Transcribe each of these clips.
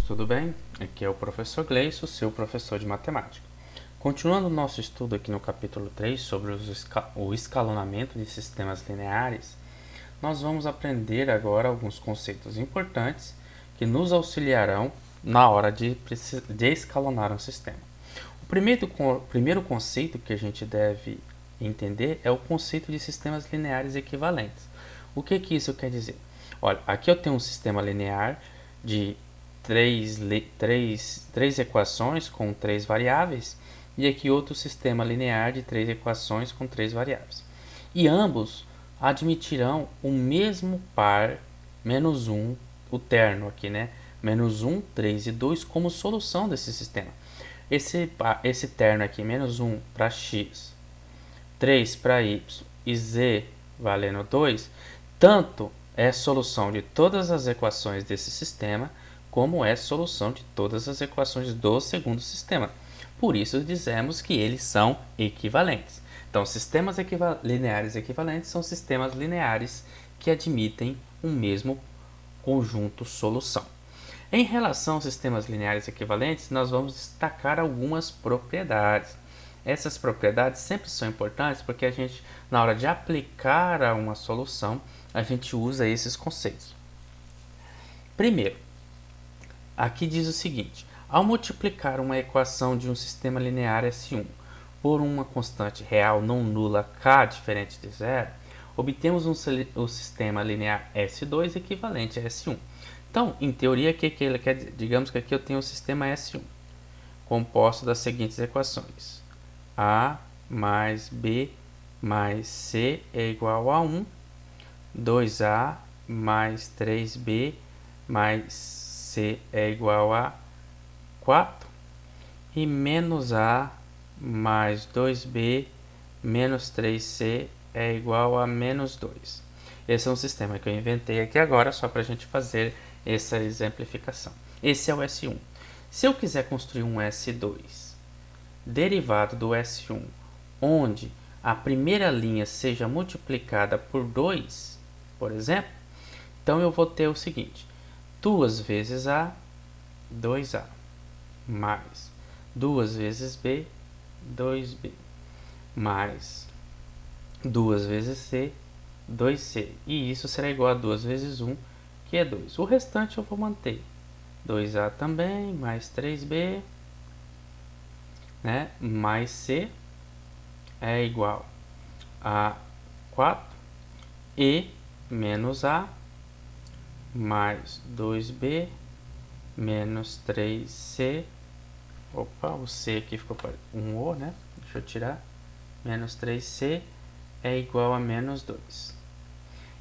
Tudo bem? Aqui é o professor Gleison, seu professor de matemática. Continuando o nosso estudo aqui no capítulo 3 sobre o escalonamento de sistemas lineares, nós vamos aprender agora alguns conceitos importantes que nos auxiliarão na hora de escalonar um sistema. O primeiro conceito que a gente deve entender é o conceito de sistemas lineares equivalentes. O que isso quer dizer? Olha, aqui eu tenho um sistema linear de três equações com três variáveis e aqui outro sistema linear de três equações com três variáveis. E ambos admitirão o mesmo par menos 1, o terno aqui, né? Menos 1, 3 e 2 como solução desse sistema. Esse terno aqui, menos 1 para x, 3 para y e z valendo 2, tanto é solução de todas as equações desse sistema, como é solução de todas as equações do segundo sistema. Por isso dizemos que eles são equivalentes. Então, sistemas lineares equivalentes são sistemas lineares que admitem um mesmo conjunto solução. Em relação aos sistemas lineares equivalentes, nós vamos destacar algumas propriedades. Essas propriedades sempre são importantes porque a gente, na hora de aplicar a uma solução, a gente usa esses conceitos. Primeiro, aqui diz o seguinte: ao multiplicar uma equação de um sistema linear S1 por uma constante real não nula k diferente de zero, obtemos um sistema linear S2 equivalente a S1. Então, em teoria, o que ele quer dizer? Digamos que aqui eu tenho o sistema S1, composto das seguintes equações: A mais B mais C é igual a 1, 2A mais 3B mais C é igual a 4 e menos A mais 2B menos 3C é igual a menos 2. Esse é um sistema que eu inventei aqui agora só para a gente fazer essa exemplificação. Esse é o S1. Se eu quiser construir um S2 derivado do S1, onde a primeira linha seja multiplicada por 2, por exemplo, então eu vou ter o seguinte: 2 vezes A, 2A, mais 2 vezes B, 2B, mais 2 vezes C, 2C. E isso será igual a 2 vezes 1, que é 2. O restante eu vou manter. 2A também, mais 3B, né? Mais C é igual a 4 e menos A mais 2B menos 3C. Opa, o C aqui ficou um O, né? Deixa eu tirar. Menos 3C é igual a menos 2.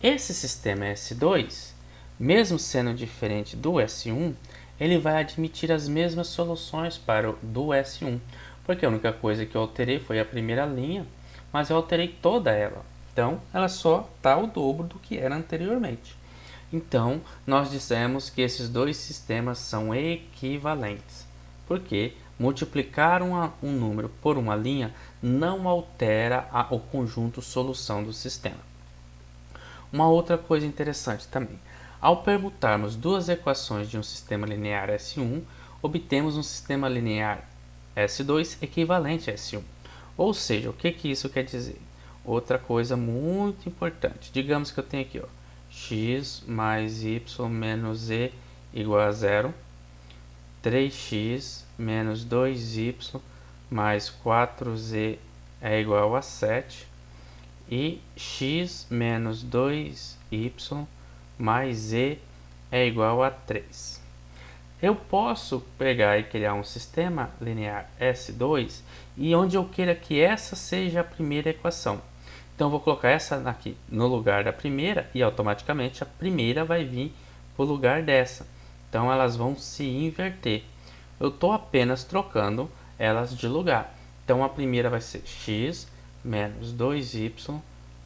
Esse sistema S2, mesmo sendo diferente do S1, ele vai admitir as mesmas soluções para o do S1, porque a única coisa que eu alterei foi a primeira linha, mas eu alterei toda ela. Então, ela só está o dobro do que era anteriormente. Então, nós dissemos que esses dois sistemas são equivalentes, porque multiplicar um número por uma linha não altera o conjunto solução do sistema. Uma outra coisa interessante também: ao permutarmos duas equações de um sistema linear S1, obtemos um sistema linear S2 equivalente a S1. Ou seja, o que isso quer dizer? Outra coisa muito importante: digamos que eu tenho aqui, x mais y menos z igual a 0, 3x menos 2y mais 4z é igual a 7, e x menos 2y mais z é igual a 3. Eu posso pegar e criar um sistema linear S2 e onde eu queira que essa seja a primeira equação. Então, eu vou colocar essa aqui no lugar da primeira e automaticamente a primeira vai vir para o lugar dessa. Então, elas vão se inverter. Eu estou apenas trocando elas de lugar. Então, a primeira vai ser x menos 2y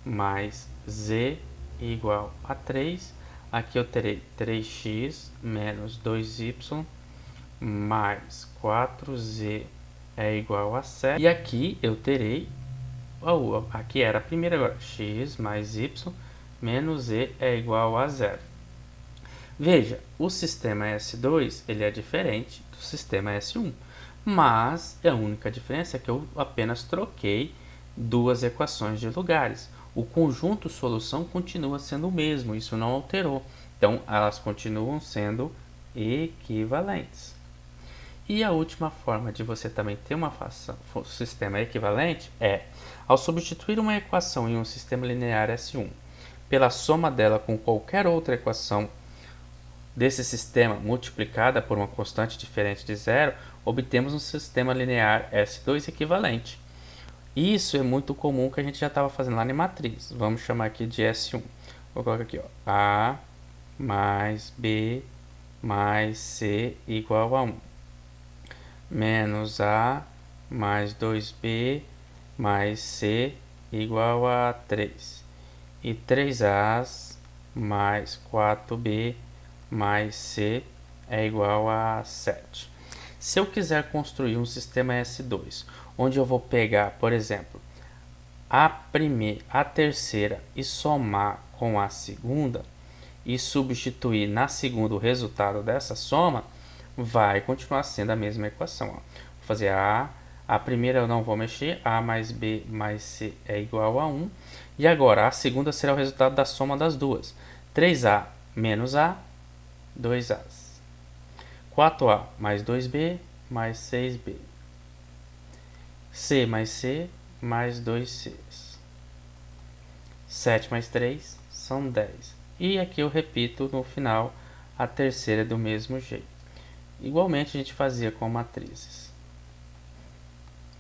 mais z igual a 3. Aqui eu terei 3x menos 2y mais 4z é igual a 7. E aqui eu terei, aqui era a primeira, agora x mais y menos z é igual a 0. Veja, o sistema S2 ele é diferente do sistema S1, mas a única diferença é que eu apenas troquei duas equações de lugares. O conjunto solução continua sendo o mesmo, isso não alterou. Então, elas continuam sendo equivalentes. E a última forma de você também ter um sistema equivalente é, ao substituir uma equação em um sistema linear S1 pela soma dela com qualquer outra equação desse sistema multiplicada por uma constante diferente de zero, obtemos um sistema linear S2 equivalente. Isso é muito comum que a gente já estava fazendo lá na matriz. Vamos chamar aqui de S1. Vou colocar aqui, ó, A mais B mais C igual a 1. Menos A mais 2B mais C igual a 3. E 3A mais 4B mais C é igual a 7. Se eu quiser construir um sistema S2, onde eu vou pegar, por exemplo, a terceira e somar com a segunda, e substituir na segunda o resultado dessa soma, vai continuar sendo a mesma equação. Ó. Vou fazer a primeira eu não vou mexer, A mais B mais C é igual a 1. E agora, a segunda será o resultado da soma das duas. 3A menos A, 2As. 4A mais 2B mais 6B. C mais C mais 2Cs. 7 mais 3 são 10. E aqui eu repito no final a terceira do mesmo jeito. Igualmente a gente fazia com matrizes.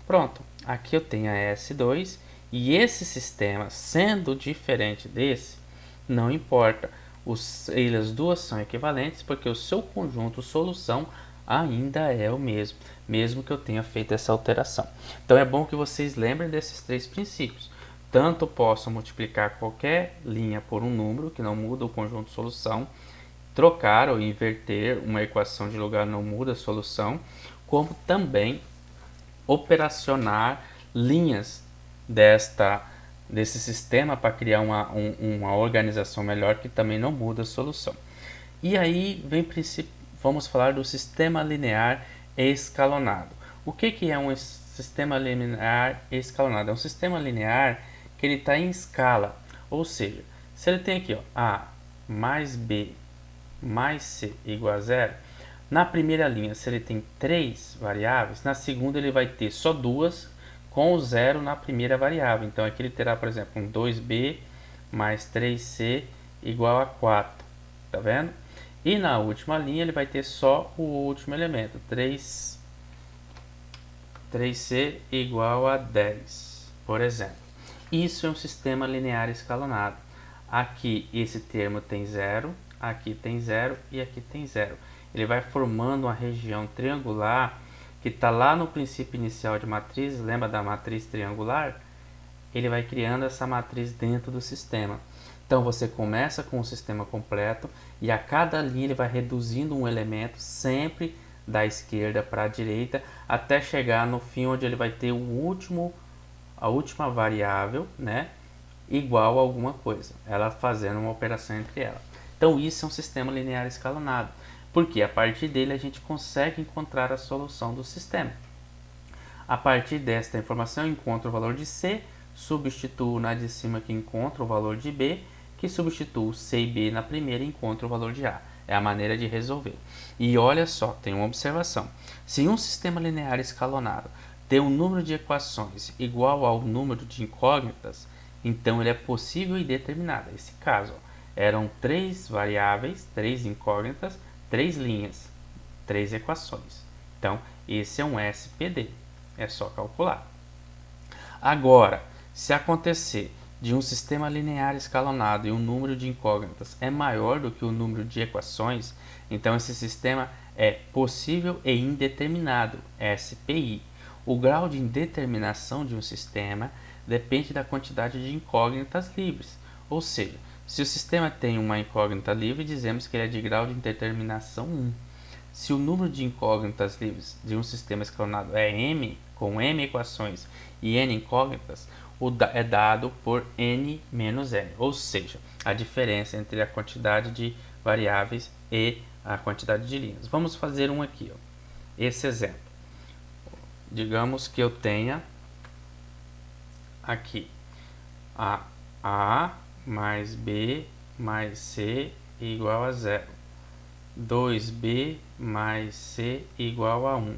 Pronto, aqui eu tenho a S2 e esse sistema, sendo diferente desse, não importa. As duas são equivalentes porque o seu conjunto solução ainda é o mesmo, mesmo que eu tenha feito essa alteração. Então é bom que vocês lembrem desses três princípios. Tanto posso multiplicar qualquer linha por um número, que não muda o conjunto solução, trocar ou inverter uma equação de lugar não muda a solução, como também operacionar linhas desse sistema para criar uma organização melhor que também não muda a solução. E aí vamos falar do sistema linear escalonado. O que é um sistema linear escalonado? É um sistema linear que ele está em escala, ou seja, se ele tem aqui ó, A mais B mais C igual a zero, na primeira linha, se ele tem 3 variáveis, na segunda ele vai ter só duas, com o zero na primeira variável. Então aqui ele terá, por exemplo, um 2b mais 3c igual a 4. Tá vendo? E na última linha ele vai ter só o último elemento, 3c igual a 10, por exemplo. Isso é um sistema linear escalonado. Aqui esse termo tem 0, aqui tem 0 e aqui tem 0. Ele vai formando uma região triangular que está lá no princípio inicial de matriz. Lembra da matriz triangular? Ele vai criando essa matriz dentro do sistema. Então você começa com o sistema completo e a cada linha ele vai reduzindo um elemento sempre da esquerda para a direita até chegar no fim onde ele vai ter a última variável, né, igual a alguma coisa, ela fazendo uma operação entre elas. Então isso é um sistema linear escalonado, porque a partir dele a gente consegue encontrar a solução do sistema. A partir desta informação eu encontro o valor de C, substituo na de cima que encontro o valor de B, que substituo C e B na primeira e encontro o valor de A. É a maneira de resolver. E olha só, tem uma observação. Se um sistema linear escalonado tem um número de equações igual ao número de incógnitas, então ele é possível e determinado. Nesse caso, eram 3 variáveis, 3 incógnitas, 3 linhas, 3 equações. Então, esse é um SPD. É só calcular. Agora, se acontecer de um sistema linear escalonado e o número de incógnitas é maior do que o número de equações, então esse sistema é possível e indeterminado, SPI. O grau de indeterminação de um sistema depende da quantidade de incógnitas livres, ou seja, se o sistema tem uma incógnita livre, dizemos que ele é de grau de indeterminação 1. Se o número de incógnitas livres de um sistema escalonado é m, com m equações e n incógnitas, é dado por n menos n, ou seja, a diferença entre a quantidade de variáveis e a quantidade de linhas. Vamos fazer um aqui, ó. Esse exemplo. Digamos que eu tenha aqui a mais b mais c igual a 0. 2b mais c igual a 1.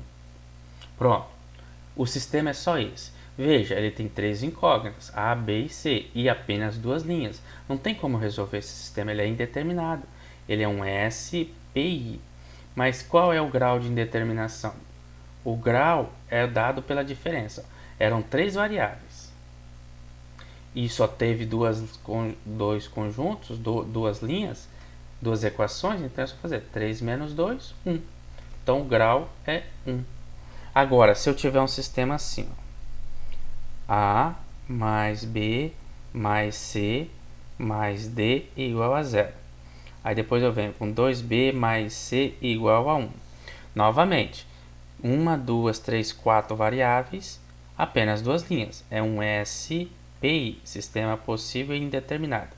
Pronto. O sistema é só esse. Veja, ele tem três incógnitas, A, B e C, e apenas duas linhas. Não tem como resolver esse sistema, ele é indeterminado. Ele é um SPI. Mas qual é o grau de indeterminação? O grau é dado pela diferença. Eram três variáveis. E só teve dois conjuntos, duas linhas, duas equações, então é só fazer 3 menos 2, 1. Então o grau é 1. Agora, se eu tiver um sistema assim, ó, A mais B mais C mais D igual a 0. Aí depois eu venho com 2B mais C igual a 1. Novamente, 1, 2, 3, 4 variáveis, apenas duas linhas. É um SPI, sistema possível e indeterminado.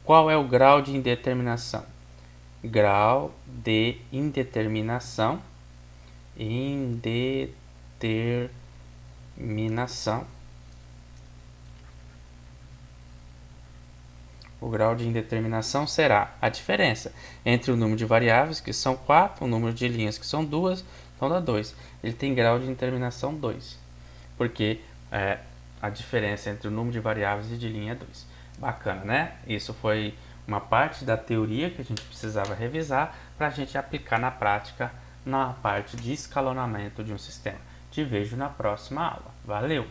Qual é o grau de indeterminação? Grau de indeterminação. O grau de indeterminação será a diferença entre o número de variáveis, que são 4, o número de linhas, que são 2, então dá 2. Ele tem grau de indeterminação 2, porque a diferença entre o número de variáveis e de linha é 2. Bacana, né? Isso foi uma parte da teoria que a gente precisava revisar para a gente aplicar na prática na parte de escalonamento de um sistema. Te vejo na próxima aula. Valeu!